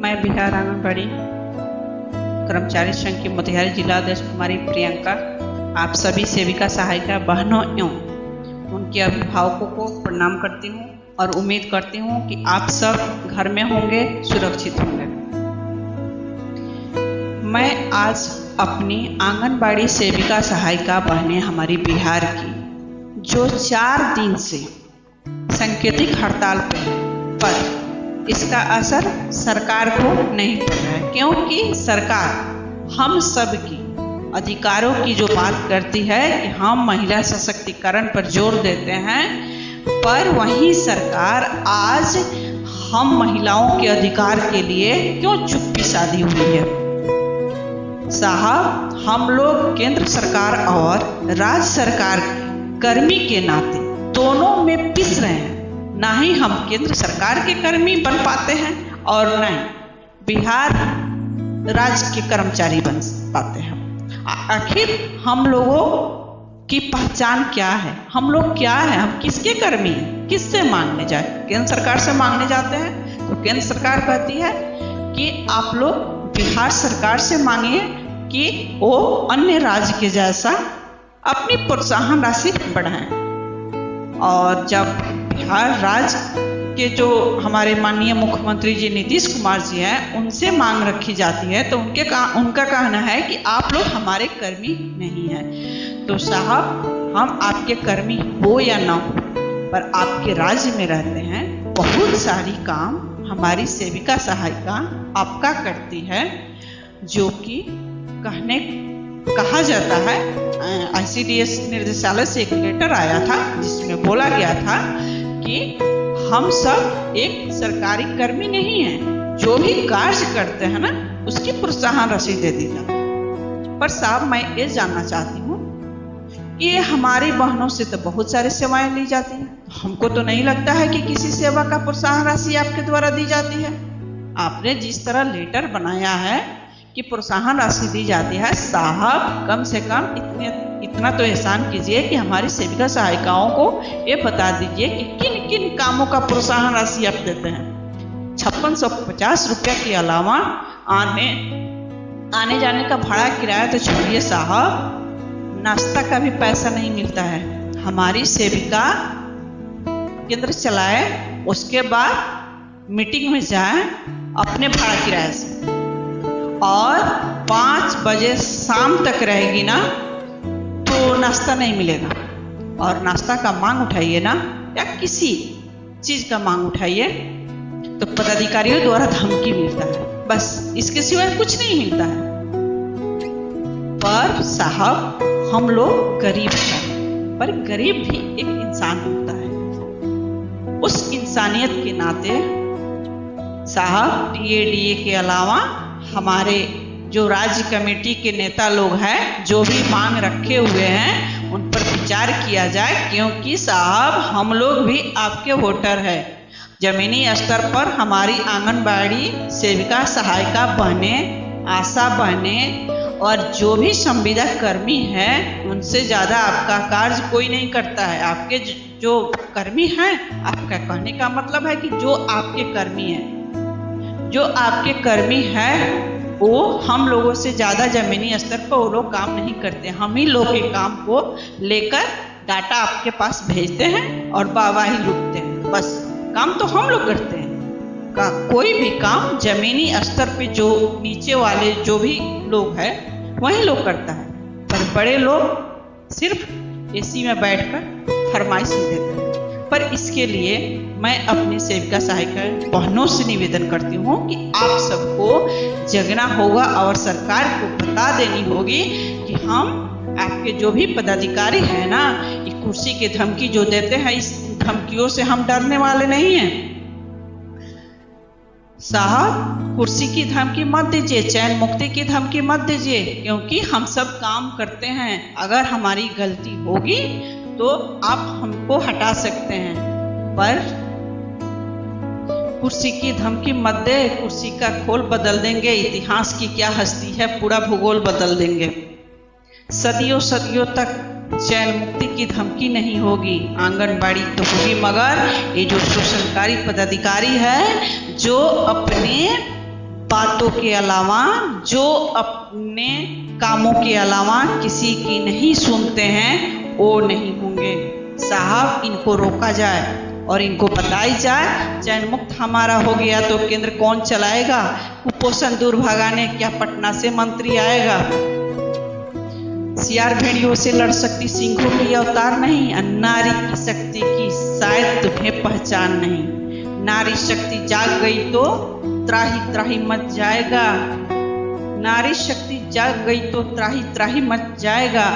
मैं बिहार आंगनबाड़ी कर्मचारी संघ की मोतिहारी जिला अध्यक्ष कुमारी प्रियंका आप सभी सेविका सहायिका बहनों एवं उनके अभिभावकों को प्रणाम करती हूँ और उम्मीद करती हूँ कि आप सब घर में होंगे, सुरक्षित होंगे। मैं आज अपनी आंगनबाड़ी सेविका सहायिका बहनें हमारी बिहार की जो 4 दिन से सांकेतिक हड़ताल पर इसका असर सरकार को नहीं पड़ रहा है, क्योंकि सरकार हम सब की अधिकारों की जो बात करती है कि हम महिला सशक्तिकरण पर जोर देते हैं, पर वही सरकार आज हम महिलाओं के अधिकार के लिए क्यों चुप्पी साधी हुई है। साहब, हम लोग केंद्र सरकार और राज्य सरकार कर्मी के नाते दोनों में पिस रहे हैं। ना ही हम केंद्र सरकार के कर्मी बन पाते हैं और न ही बिहार राज्य के कर्मचारी बन पाते हैं। आखिर हम लोगों की पहचान क्या है, हम लोग क्या है, हम किसके कर्मी हैं, किससे मांगने जाए? केंद्र सरकार से मांगने जाते हैं तो केंद्र सरकार कहती है कि आप लोग बिहार सरकार से मांगिए कि वो अन्य राज्य के जैसा अपनी प्रोत्साहन राशि बढ़ाएं। और जब बिहार राज्य के जो हमारे माननीय मुख्यमंत्री जी नीतीश कुमार जी हैं, उनसे मांग रखी जाती है तो उनका कहना है कि आप लोग हमारे कर्मी नहीं हैं। तो साहब, हम आपके कर्मी हो या ना हो, पर आपके राज्य में रहते हैं, बहुत सारी काम हमारी सेविका सहायिका आपका करती है, जो कि कहा जाता है ICDS निर्देशालय से एक लेटर आया था जिसमें बोला गया था कि हम सब एक सरकारी कर्मी नहीं हैं, जो भी कार्य करते हैं ना उसकी प्रोत्साहन राशि दे दी जाए। पर साहब, मैं ये जानना चाहती हूँ कि ये हमारी बहनों से तो बहुत सारी सेवाएं ली जाती हैं, हमको तो नहीं लगता है कि किसी सेवा का प्रोत्साहन राशि आपके द्वारा दी जाती है। आपने जिस तरह लेटर बनाया है कि प्रोत्साहन राशि दी जाती है, साहब कम से कम इतना तो एहसान कीजिए कि हमारी सेविका सहायिकाओं को ये बता दीजिए कि किन किन कामों का प्रोत्साहन राशि आप देते हैं। 5650 रुपया के अलावा आने जाने का भाड़ा किराया तो छोड़िए साहब, नाश्ता का भी पैसा नहीं मिलता है। हमारी सेविका केंद्र चलाए, उसके बाद मीटिंग में जाए अपने भाड़ा किराए से, और 5 बजे शाम तक रहेगी ना तो नाश्ता नहीं मिलेगा। और नाश्ता का मांग उठाइए ना, या किसी चीज का मांग उठाइए तो पदाधिकारियों द्वारा धमकी मिलता है, बस इसके सिवाय कुछ नहीं मिलता है। पर साहब, हम लोग गरीब हैं, पर गरीब भी एक इंसान होता है। उस इंसानियत के नाते साहब DA के अलावा हमारे जो राज्य कमेटी के नेता लोग हैं, जो भी मांग रखे हुए हैं, उन पर विचार किया जाए, क्योंकि साहब हम लोग भी आपके वोटर हैं। जमीनी स्तर पर हमारी आंगनबाड़ी सेविका सहायिका बहनें, आशा बहनें और जो भी संविदा कर्मी हैं, उनसे ज़्यादा आपका कार्य कोई नहीं करता है। आपके जो कर्मी हैं, आपका कहने का मतलब है कि जो आपके कर्मी हैं, जो आपके कर्मी हैं वो हम लोगों से ज़्यादा जमीनी स्तर पर वो लोग काम नहीं करते। हम ही लोग के काम को लेकर डाटा आपके पास भेजते हैं और वाहवाही लूटते हैं, बस काम तो हम लोग करते हैं। कोई भी काम जमीनी स्तर पे जो नीचे वाले जो भी लोग हैं वही लोग करता है, पर बड़े लोग सिर्फ AC में बैठकर फरमाइश देते हैं। पर इसके लिए मैं अपनी सेविका सहायिका बहनों से निवेदन करती हूँ कि आप सबको जगना होगा और सरकार को बता देनी होगी कि हम आपके जो भी पदाधिकारी हैं ना, ये कुर्सी की धमकी जो देते हैं, इस धमकियों से हम डरने वाले नहीं हैं। साहब, कुर्सी की धमकी मत दीजिए, चैन मुक्ति की धमकी मत दीजिए, क्योंकि हम सब काम करते हैं। अगर हमारी गलती होगी तो आप हमको हटा सकते हैं, पर कुर्सी की धमकी मत दे। कुर्सी का खोल बदल देंगे, इतिहास की क्या हस्ती है, पूरा भूगोल बदल देंगे। सदियों सदियों तक चैन मुक्ति की धमकी नहीं होगी, आंगनबाड़ी तो होगी, मगर ये जो शोषणकारी पदाधिकारी है जो अपने बातों के अलावा, जो अपने कामों के अलावा किसी की नहीं सुनते हैं, वो नहीं होंगे। साहब, इनको रोका जाए और इनको बताई जाए, चैन मुक्त हमारा हो गया तो केंद्र कौन चलाएगा? कुपोषण दूर भगाने क्या पटना से मंत्री आएगा? सियार भेड़ियों से लड़ सकती सिंहों की अवतार नहीं। नारी की शक्ति की शायद तुम्हें पहचान नहीं। नारी शक्ति जाग गई तो त्राही त्राही मच जाएगा। नारी शक्ति जाग गई तो त्राही त्राही मच जाएगा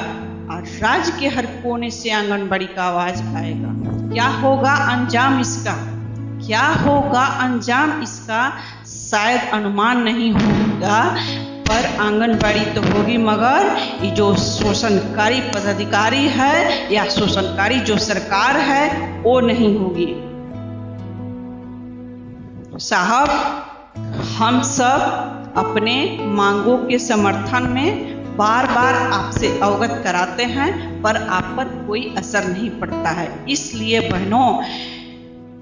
और राज्य के हर कोने से आंगनबाड़ी का आवाज आएगा। क्या होगा अंजाम इसका? क्या होगा अंजाम इसका? शायद अनुमान नहीं होगा, पर आंगनबाड़ी तो होगी, मगर ये जो शोषणकारी पदाधिकारी है या शोषणकारी जो सरकार है वो नहीं होगी। साहब, हम सब अपने मांगों के समर्थन में बार बार आपसे अवगत कराते हैं, पर आप पर कोई असर नहीं पड़ता है। इसलिए बहनों,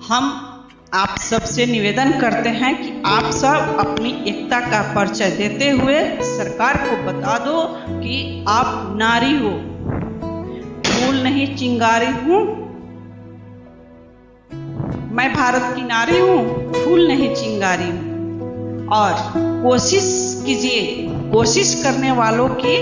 हम आप सबसे निवेदन करते हैं कि आप सब अपनी एकता का परिचय देते हुए सरकार को बता दो कि आप नारी हो, फूल नहीं चिंगारी हूं। मैं भारत की नारी हूं, फूल नहीं चिंगारी हूं। और कोशिश कीजिए, कोशिश करने वालों की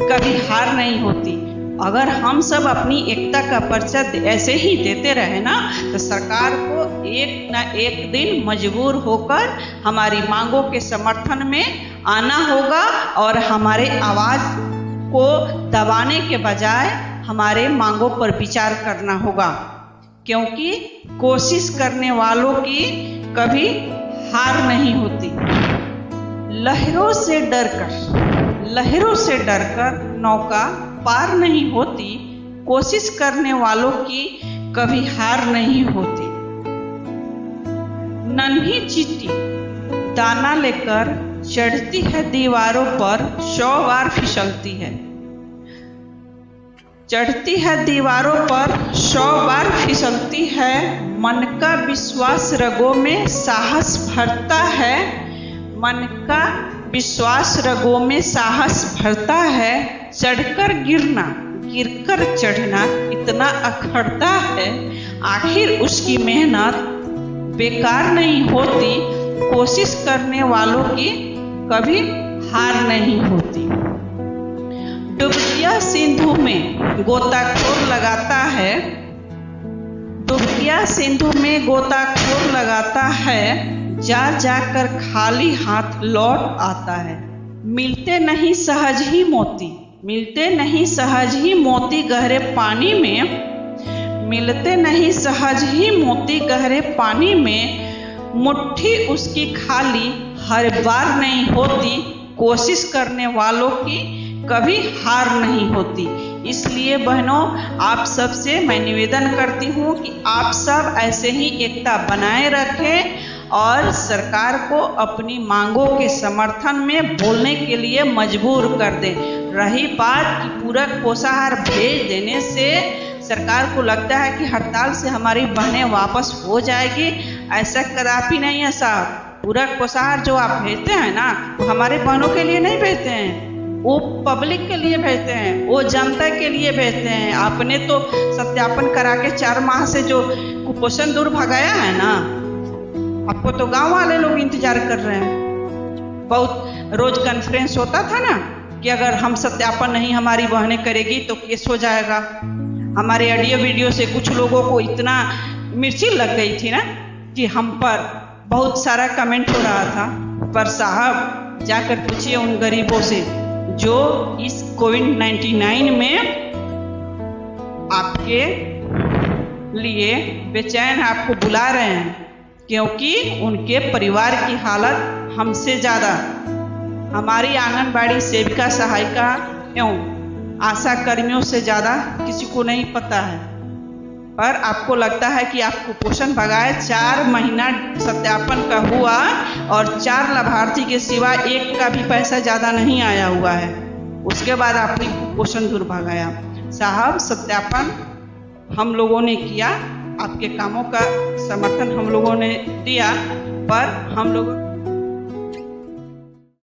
कभी हार नहीं होती। अगर हम सब अपनी एकता का परिचय ऐसे ही देते रहे ना, तो सरकार को एक न एक दिन मजबूर होकर हमारी मांगों के समर्थन में आना होगा और हमारे आवाज को दबाने के बजाय हमारे मांगों पर विचार करना होगा, क्योंकि कोशिश करने वालों की कभी हार नहीं होती। लहरों से डरकर नौका पार नहीं होती। कोशिश करने वालों की कभी हार नहीं होती। नन्ही चींटी दाना लेकर चढ़ती है दीवारों पर, 100 बार फिसलती है। चढ़ती है दीवारों पर, 100 बार फिसलती है। मन का विश्वास रगों में साहस भरता है। मन का विश्वास रगों में साहस भरता है। चढ़कर गिरना, गिरकर चढ़ना इतना अखड़ता है। आखिर उसकी मेहनत बेकार नहीं होती। कोशिश करने वालों की कभी हार नहीं होती। डुबकिया सिंधु में गोताखोर लगाता है। डुबकिया सिंधु में गोताखोर लगाता है। जा जाकर खाली हाथ लौट आता है। मिलते नहीं सहज ही मोती, मिलते नहीं सहज ही मोती गहरे पानी में। मिलते नहीं सहज ही मोती गहरे पानी में। मुट्ठी उसकी खाली हर बार नहीं होती। कोशिश करने वालों की कभी हार नहीं होती। इसलिए बहनों, आप सबसे मैं निवेदन करती हूँ कि आप सब ऐसे ही एकता बनाए रखें और सरकार को अपनी मांगों के समर्थन में बोलने के लिए मजबूर कर दें। रही बात कि पूरक पोषाहार भेज देने से सरकार को लगता है कि हड़ताल से हमारी बहनें वापस हो जाएगी, ऐसा कदापि नहीं है साहब। पूरक पोषाहार जो आप भेजते हैं ना, वो हमारे बहनों के लिए नहीं भेजते हैं, वो पब्लिक के लिए भेजते हैं, वो जनता के लिए भेजते हैं। आपने तो सत्यापन करा के 4 माह से जो कुपोषण दूर भगाया है ना, आपको तो गांव वाले लोग इंतजार कर रहे हैं। बहुत रोज कॉन्फ्रेंस होता था ना कि अगर हम सत्यापन नहीं हमारी बहनें करेगी तो केस हो जाएगा। हमारे ऑडियो वीडियो से कुछ लोगों को इतना मिर्ची लग गई थी ना कि हम पर बहुत सारा कमेंट हो रहा था। पर साहब, जाकर पूछिए उन गरीबों से जो इस कोविड-19 में आपके लिए बेचैन आपको बुला रहे हैं, क्योंकि उनके परिवार की हालत हमसे ज़्यादा, हमारी आंगनबाड़ी सेविका सहायिका एवं आशा कर्मियों से ज़्यादा किसी को नहीं पता है। पर आपको लगता है कि आप कुपोषण भगाए, 4 महीना सत्यापन का हुआ और 4 लाभार्थी के सिवा एक का भी पैसा ज़्यादा नहीं आया हुआ है। उसके बाद आपने कुपोषण दूर भगाया। साहब, सत्यापन हम लोगों ने किया, आपके कामों का समर्थन हम लोगों ने दिया, पर हम लोगों